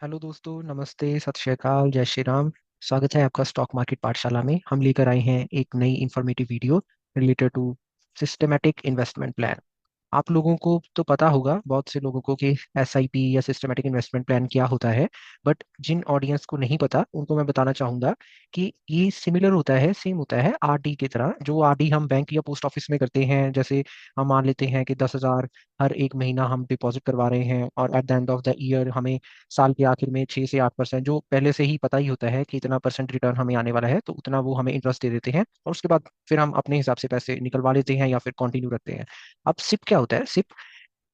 Hello दोस्तों, नमस्ते, सत श्री अकाल, जय श्री राम। स्वागत है आपका स्टॉक मार्केट पाठशाला में। हम लेकर आए हैं एक नई informative video related to systematic investment plan. आप लोगों को तो पता होगा, बहुत से लोगों को, कि एसआईपी या सिस्टमेटिक इन्वेस्टमेंट प्लान क्या होता है। बट जिन ऑडियंस को नहीं पता उनको मैं बताना चाहूंगा कि ये सिमिलर होता है, सेम होता है आरडी की तरह। जो आरडी हम बैंक या पोस्ट ऑफिस में करते हैं, जैसे हम मान लेते हैं कि 10,000 हर एक महीना हम डिपॉजिट करवा रहे हैं, और at the end of the year हमें साल के आखिर में 6 से 8%, जो पहले से ही पता ही होता है कि इतना परसेंट रिटर्न हमें आने वाला है, तो उतना वो हमें इंटरेस्ट दे देते हैं, और उसके बाद फिर हम अपने हिसाब से पैसे निकलवा लेते हैं या फिर कंटिन्यू रखते हैं। अब सिप क्या होता है? सिप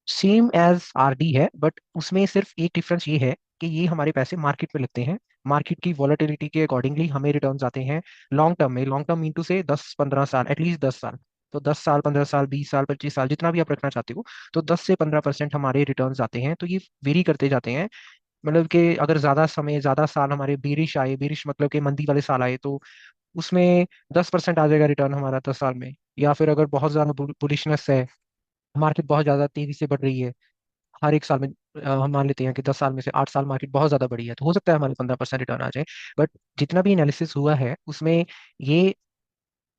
सेम एज आरडी है, बट उसमें सिर्फ एक डिफरेंस ये है कि ये हमारे पैसे मार्केट में लगते हैं। मार्केट की वॉलेटिलिटी के अकॉर्डिंगली हमें रिटर्न्स आते हैं लॉन्ग टर्म में। लॉन्ग टर्म मीन से 10-15 साल, एटलीस्ट 10 साल। तो 10 साल, 15 साल, 20 साल, 25 साल, जितना भी आप रखना चाहते हो, तो 10 से 15% हमारे रिटर्न्स आते हैं। तो ये वेरी करते जाते हैं। मतलब कि अगर ज्यादा समय, ज्यादा साल हमारे बेरिश आए, बेरिश मतलब कि मंदी वाले साल आए, तो उसमें 10% आ जाएगा रिटर्न हमारा 10 साल में। या फिर अगर बहुत ज्यादा बुलिशनेस है, मार्केट बहुत ज्यादा तेजी से बढ़ रही है हर एक साल में, हम मान लेते हैं कि 10 साल में से 8 साल मार्केट बहुत ज्यादा बढ़ी है, तो हो सकता है हमारे 15% रिटर्न आ जाए। बट जितना भी एनालिसिस हुआ है उसमें ये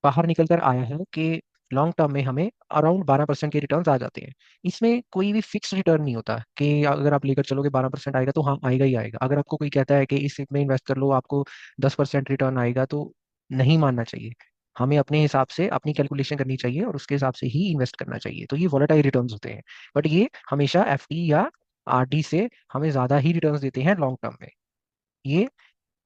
बाहर निकल कर आया है कि लॉन्ग टर्म में हमें अराउंड 12% के रिटर्न आ जाते हैं। इसमें कोई भी फिक्स रिटर्न नहीं होता कि अगर आप लेकर चलोगे 12% आएगा तो हाँ आएगा ही आएगा। अगर आपको कोई कहता है कि इस में इन्वेस्ट कर लो, आपको 10% रिटर्न आएगा, तो नहीं मानना चाहिए। हमें अपने हिसाब से अपनी कैलकुलेशन करनी चाहिए और उसके हिसाब से ही इन्वेस्ट करना चाहिए। तो ये वॉलेटाइल रिटर्न्स होते हैं, बट ये हमेशा एफडी या आरडी से हमें ज्यादा ही रिटर्न्स देते हैं लॉन्ग टर्म में। ये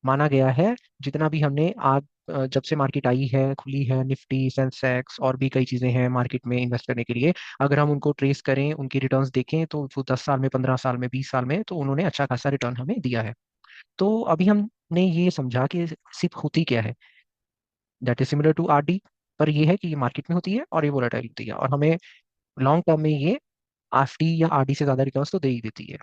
माना गया है। जितना भी हमने आज जब से मार्केट आई है, खुली है, निफ्टी, सेंसेक्स और भी कई चीजें हैं मार्केट में इन्वेस्ट करने के लिए, अगर हम उनको ट्रेस करें, उनकी रिटर्न्स देखें, तो वो 10 साल में, 15 साल में, 20 साल में, तो उन्होंने अच्छा खासा रिटर्न हमें दिया है। तो अभी हमने ये समझा कि सिप होती क्या है, that is similar to RD. पर ये है कि ये मार्केट में होती है और ये वोलेटाइल होती है, और हमें लॉन्ग टर्म में ये एफडी या आरडी से ज्यादा रिटर्न्स तो दे ही देती है।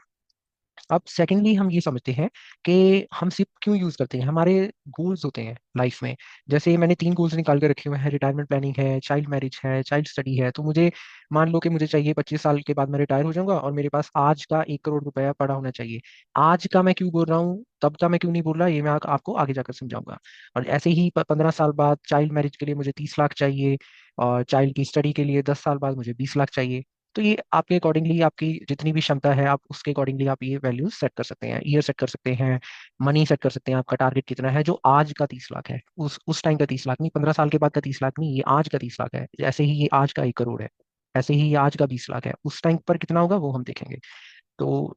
अब सेकेंडली हम ये समझते हैं कि हम सिप क्यों यूज करते हैं। हमारे गोल्स होते हैं लाइफ में। जैसे मैंने 3 गोल्स निकाल के रखे हुए हैं: रिटायरमेंट प्लानिंग है, चाइल्ड मैरिज है, चाइल्ड स्टडी है। तो मुझे मान लो कि मुझे चाहिए 25 साल के बाद मैं रिटायर हो जाऊंगा और मेरे पास आज का 1 करोड़ रुपया पड़ा होना चाहिए। आज का मैं क्यों बोल रहा हूँ, तब का मैं क्यों नहीं बोल रहा, ये मैं आपको आगे जाकर समझाऊंगा। और ऐसे ही 15 साल बाद चाइल्ड मैरिज के लिए मुझे 30 लाख चाहिए, और चाइल्ड की स्टडी के लिए 10 साल बाद मुझे 20 लाख चाहिए। तो ये आपके अकॉर्डिंगली, आपकी जितनी भी क्षमता है, आप उसके अकॉर्डिंगली आप ये वैल्यूज सेट कर सकते हैं, ईयर सेट कर सकते हैं, मनी सेट कर सकते हैं। आपका टारगेट कितना है? जो आज का 30 लाख है, उस टाइम का 30 लाख नहीं, 15 साल के बाद का 30 लाख नहीं, ये आज का 30 लाख है। ऐसे ही ये आज का 1 करोड़ है, ऐसे ही ये आज का 20 लाख है। उस टाइम पर कितना होगा वो हम देखेंगे। तो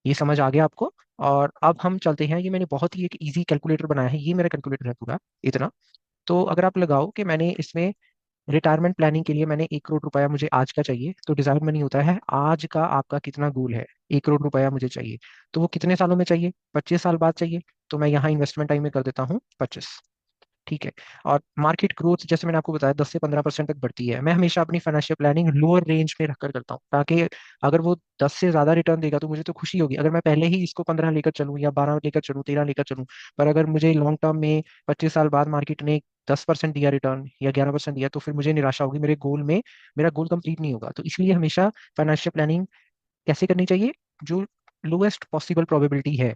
ये समझ आ गया आपको? और अब हम चलते हैं, ये मैंने बहुत ही एक इजी कैलकुलेटर बनाया है, ये मेरा कैलकुलेटर है पूरा इतना। तो अगर आप लगाओ कि मैंने इसमें रिटायरमेंट प्लानिंग के लिए मैंने 1 करोड़ रुपया मुझे आज का चाहिए, तो डिजायर्ड मनी होता है आज का आपका कितना गोल है। 1 करोड़ रुपया मुझे चाहिए, तो वो कितने सालों में चाहिए? 25 साल बाद चाहिए। तो मैं यहाँ इन्वेस्टमेंट टाइम में कर देता हूँ 25। ठीक है। और मार्केट ग्रोथ जैसे मैंने आपको बताया 10 से 15% तक बढ़ती है। मैं हमेशा अपनी फाइनेंशियल प्लानिंग लोअर रेंज में रखकर करता हूँ, ताकि अगर वो 10 से ज्यादा रिटर्न देगा तो मुझे तो खुशी होगी। अगर मैं पहले ही इसको 15 लेकर चलूँ या 12 लेकर चलूँ, 13 लेकर चलूँ, पर अगर मुझे लॉन्ग टर्म में 25 साल बाद मार्केट ने 10% दिया रिटर्न या 11% दिया, तो फिर मुझे निराशा होगी, मेरे गोल में मेरा गोल कंप्लीट नहीं होगा। तो इसलिए हमेशा फाइनेंशियल प्लानिंग कैसे करनी चाहिए? जो लोएस्ट पॉसिबल प्रोबेबिलिटी है,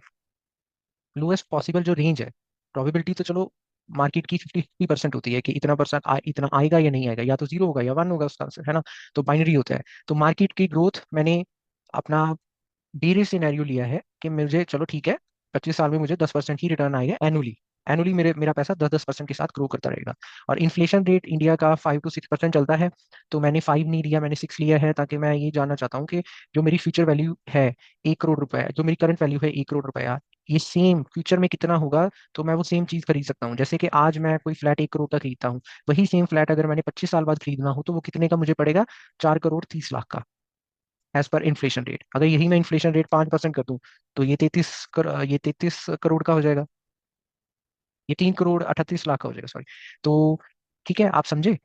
लोएस्ट पॉसिबल जो रेंज है। प्रोबेबिलिटी तो चलो मार्केट की 50% होती है कि इतना परसेंट इतना आएगा या नहीं आएगा, या तो जीरो होगा या वन होगा उसका आंसर, है ना? तो बाइनरी होता है। तो मार्केट की ग्रोथ मैंने अपना बीरे सिनेरियो लिया है कि मुझे, चलो ठीक है, 25 साल में मुझे 10% ही रिटर्न आएगा एनुअली। एनुअली मेरा पैसा 10-10% के साथ ग्रो करता रहेगा। और इन्फ्लेशन रेट इंडिया का 5 to 6% चलता है। तो मैंने 5 नहीं लिया, मैंने 6 लिया है, ताकि मैं ये जानना चाहता हूँ कि जो मेरी फ्यूचर वैल्यू है 1 करोड़ रुपया, जो मेरी करंट वैल्यू है 1 करोड़ रुपया, ये सेम फ्यूचर में कितना होगा, तो मैं वो सेम चीज खरीद सकता हूँ। जैसे कि आज मैं कोई फ्लैट 1 करोड़ का खरीदता हूँ, वही सेम फ्लैट अगर मैंने 25 साल बाद खरीदना हो, तो वो कितने का मुझे पड़ेगा? 4 करोड़ 30 लाख का, एज पर इन्फ्लेशन रेट। अगर यही मैं इन्फ्लेशन रेट 5% कर दूं, तो ये 33 करोड़ का हो जाएगा, ये 3 करोड़ 38 लाख का हो जाएगा, सॉरी। तो ठीक है, आप समझे?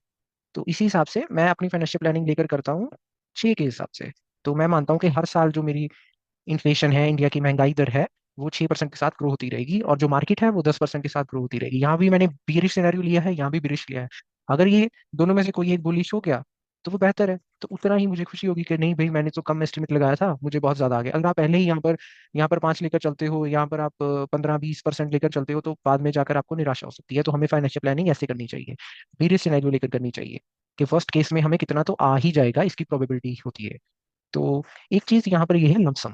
तो इसी हिसाब से मैं अपनी फाइनेंशियल प्लानिंग लेकर करता हूँ, 6 के हिसाब से। तो मैं मानता हूँ कि हर साल जो मेरी इन्फ्लेशन है, इंडिया की महंगाई दर है, वो 6% के साथ ग्रो होती रहेगी, और जो मार्केट है वो 10% के साथ ग्रो होती रहेगी। यहाँ भी मैंने बीरिश सिनेरियो लिया है, यहाँ भी बीरिश लिया है। अगर ये दोनों में से कोई एक बुलिश हो गया, तो वो बेहतर है। तो उतना ही मुझे खुशी होगी कि नहीं भाई, मैंने तो कम एस्टिमेट लगाया था, मुझे बहुत ज्यादा आ गया। अगर आप पहले ही यहाँ पर 5 लेकर चलते हो, यहाँ पर आप 15-20% लेकर चलते हो, तो बाद में जाकर आपको निराशा हो सकती है। तो हमें फाइनेंशियल प्लानिंग ऐसे करनी चाहिए, मेरे सिनेरियो लेकर करनी चाहिए कि फर्स्ट केस में हमें कितना तो आ ही जाएगा, इसकी प्रोबेबिलिटी होती है। तो एक चीज यहाँ पर ये है लमसम।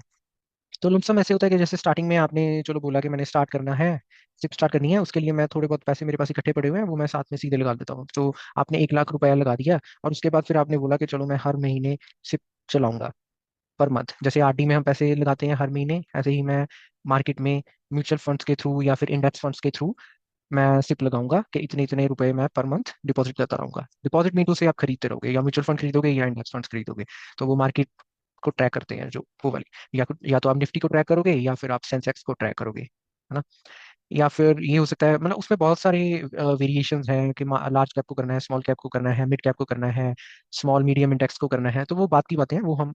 तो लमसम ऐसे होता है कि जैसे स्टार्टिंग में आपने चलो बोला कि मैंने स्टार्ट करना है, सिप स्टार्ट करनी है, उसके लिए मैं थोड़े बहुत पैसे मेरे पास इकट्ठे पड़े हुए हैं, वो मैं साथ में सीधे लगा देता हूँ। तो आपने 1 लाख रुपया लगा दिया, और उसके बाद फिर आपने बोला कि चलो मैं हर महीने सिप चलाऊंगा पर मंथ। जैसे आरडी में हम पैसे लगाते हैं हर महीने, ऐसे ही मैं मार्केट में म्यूचुअल फंड्स के थ्रू या फिर इंडेक्स फंड्स के थ्रू मैं सिप लगाऊंगा कि इतने इतने रुपए मैं पर मंथ डिपॉजिट करता रहूंगा। डिपॉजिट मीन टू से आप खरीदते रहोगे, या म्यूचुअल फंड खरीदोगे या इंडेक्स फंड्स खरीदोगे। तो वो मार्केट को ट्रैक करते हैं, जो वो वाली, या तो आप निफ्टी को ट्रैक करोगे या फिर आप सेंसेक्स को ट्रैक करोगे, है ना। या फिर ये हो सकता है, मतलब उसमें बहुत सारे वेरिएशंस हैं कि लार्ज कैप को करना है, स्मॉल कैप को करना है, मिड कैप को करना है, स्मॉल मीडियम इंडेक्स को करना है। तो वो बात की बातें हैं, वो हम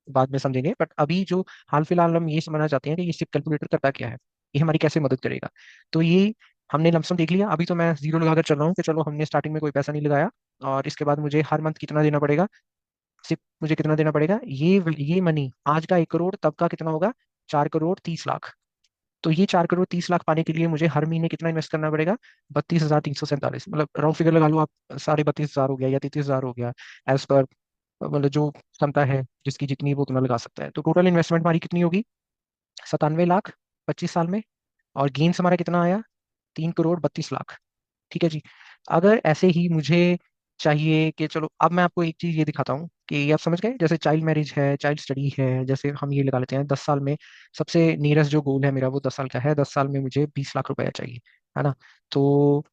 बाद में समझेंगे। बट अभी जो हाल फिलहाल हम ये समझना चाहते हैं कि ये सिप कैलकुलेटर करता क्या है, ये हमारी कैसे मदद करेगा। तो ये हमने लमसम देख लिया। अभी तो मैं जीरो लगाकर चल रहा हूँ कि चलो हमने स्टार्टिंग में कोई पैसा नहीं लगाया, और इसके बाद मुझे हर मंथ कितना देना पड़ेगा, सिर्फ मुझे कितना देना पड़ेगा, ये मनी आज का 1 करोड़ तब का कितना होगा, 4 करोड़ 30 लाख। तो ये 4 करोड़ 30 लाख पाने के लिए मुझे हर महीने कितना इन्वेस्ट करना पड़ेगा, 32,347, मतलब राउंड फिगर लगा लो आप, 32,500 हो गया या 33,000 हो गया, एज पर मतलब जो क्षमता है जिसकी जितनी वो उतना लगा सकता है। तो टोटल इन्वेस्टमेंट हमारी कितनी होगी, 97 लाख 25 साल में। और गेन्स हमारा कितना आया, 3 करोड़ 32 लाख। ठीक है जी। अगर ऐसे ही मुझे चाहिए कि चलो, अब मैं आपको एक चीज ये दिखाता हूँ कि ये आप समझ गए, जैसे चाइल्ड मैरिज है, चाइल्ड स्टडी है, जैसे हम ये लगा लेते हैं 10 साल में, सबसे नियरेस्ट जो गोल है मेरा वो 10 साल का है, 10 साल में मुझे 20 लाख रुपया चाहिए, है ना। तो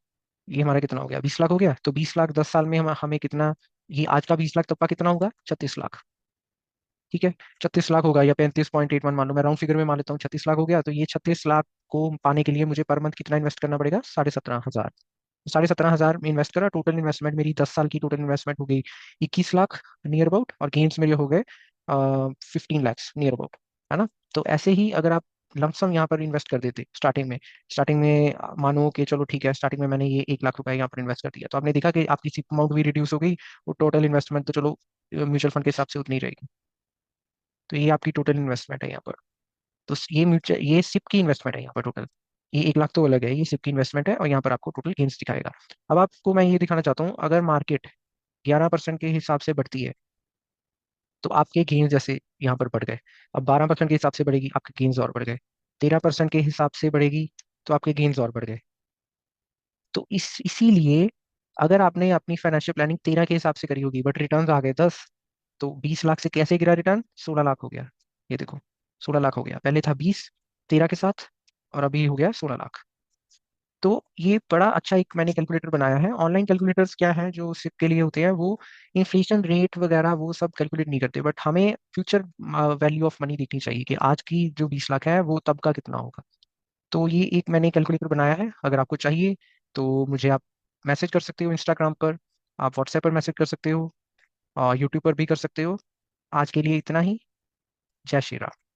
ये हमारा कितना हो गया, 20 लाख हो गया। तो 20 लाख 10 साल में हमें कितना, ये आज का 20 लाख तब का कितना होगा, 36 लाख। ठीक है, 36 लाख होगा, या 35.81 मान लो, मैं राउंड फिगर में मान लेता हूँ, 36 लाख हो गया। तो ये 36 लाख को पाने के लिए मुझे पर मंथ कितना इन्वेस्ट करना पड़ेगा, 17,500। 17,500 में इन्वेस्ट करा, टोटल इन्वेस्टमेंट मेरी 10 साल की टोटल इन्वेस्टमेंट हो गई 21 लाख नियर अबाउट, और गेन्स मेरे हो गए 15 लैक्स नियर अबाउट, है ना। तो ऐसे ही अगर आप लमसम यहाँ पर इन्वेस्ट कर देते स्टार्टिंग में मानो कि चलो ठीक है, स्टार्टिंग में मैंने ये 1 लाख रुपया यहाँ पर इन्वेस्ट कर दिया, तो आपने देखा कि आपकी सिप अमाउंट भी रिड्यूस हो गई, वो टोटल इन्वेस्टमेंट तो चलो म्यूचुअल फंड के हिसाब से उतनी ही रहेगी। तो ये आपकी टोटल इन्वेस्टमेंट है यहाँ पर। तो ये म्यूचुअल, ये सिप की इन्वेस्टमेंट है यहाँ पर टोटल। ये 1 लाख तो अलग है, ये सिप की इन्वेस्टमेंट है, और यहाँ पर आपको टोटल गेन्स दिखाएगा। अब आपको मैं ये दिखाना चाहता हूँ, अगर मार्केट 11% के हिसाब से बढ़ती है तो आपके गेन्स जैसे यहाँ पर बढ़ गए। अब 12% के हिसाब से बढ़ेगी, आपके गेन्स और बढ़ गए। 13% के हिसाब से बढ़ेगी तो आपके गेन्स और बढ़ गए। तो इसीलिए अगर आपने अपनी फाइनेंशियल प्लानिंग 13 के हिसाब से करी होगी, बट रिटर्न आ गए 10, तो 20 लाख से कैसे गिरा रिटर्न, 16 लाख हो गया। ये देखो, 16 लाख हो गया, पहले था 20 13 के साथ, और अभी हो गया 16 लाख। तो ये बड़ा अच्छा एक मैंने कैलकुलेटर बनाया है। ऑनलाइन कैलकुलेटर्स क्या है जो सिप के लिए होते हैं, वो इन्फ्लेशन रेट वगैरह वो सब कैलकुलेट नहीं करते, बट हमें फ्यूचर वैल्यू ऑफ मनी देखनी चाहिए कि आज की जो 20 लाख है वो तब का कितना होगा। तो ये एक मैंने कैलकुलेटर बनाया है, अगर आपको चाहिए तो मुझे आप मैसेज कर सकते हो इंस्टाग्राम पर, आप व्हाट्सएप पर मैसेज कर सकते हो, और यूट्यूब पर भी कर सकते हो। आज के लिए इतना ही। जय श्री राम।